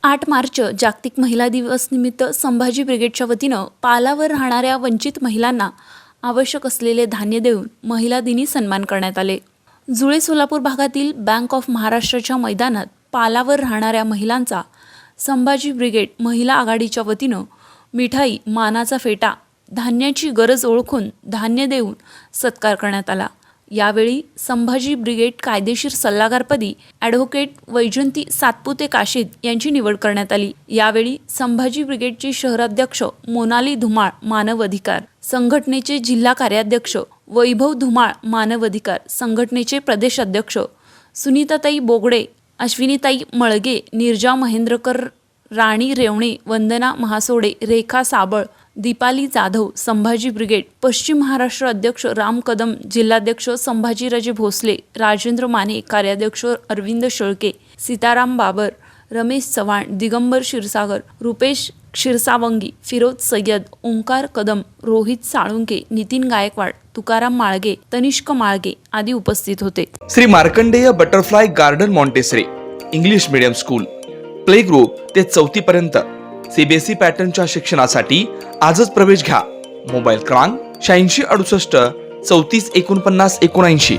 8 मार्च जागतिक महिला दिवस निमित्त संभाजी ब्रिगेडच्या वतीनं पालावर राहणाऱ्या वंचित महिलांना आवश्यक असलेले धान्य देऊन महिला दिनी सन्मान करण्यात आले। जुळे सोलापूर भागातील बँक ऑफ महाराष्ट्राच्या मैदानात पालावर राहणाऱ्या महिलांचा संभाजी ब्रिगेड महिला आघाडीच्या वतीनं मिठाई, मानाचा फेटा, धान्याची गरज ओळखून धान्य देऊन सत्कार करण्यात आला। यावेळी संभाजी ब्रिगेड कायदेशीर सल्लागारपदी ॲडव्होकेट वैजयंती सातपुते काशीद यांची निवड करण्यात आली। यावेळी संभाजी ब्रिगेडचे शहराध्यक्ष मोनाली धुमाळ मानव अधिकार, संघटनेचे जिल्हा कार्याध्यक्ष वैभव धुमाळ मानव अधिकार, संघटनेचे प्रदेश अध्यक्ष सुनीताताई बोगडे, अश्विनीताई मळगे, निर्जा महेंद्रकर, राणी रेवणे, वंदना महासोडे, रेखा साबळ, दीपाली जाधव, संभाजी ब्रिगेड पश्चिम महाराष्ट्र अध्यक्ष राम कदम, जिल्हाध्यक्ष संभाजीराजे भोसले, राजेंद्र माने, कार्याध्यक्ष अरविंद शेळके, सीताराम बाबर, रमेश चव्हाण, दिगंबर क्षीरसागर, रुपेश क्षीरसावंगी, फिरोज सय्यद, ओंकार कदम, रोहित साळुंके, नितीन गायकवाड, तुकाराम माळगे, तनिष्क माळगे आदी उपस्थित होते। Shri Markandeya butterfly garden Montessori English medium school, play group ते 4थी पर्यंत सीबीएसई पॅटर्नच्या शिक्षणासाठी आजच प्रवेश घ्या। मोबाईल क्रमांक 8668 34 49 79।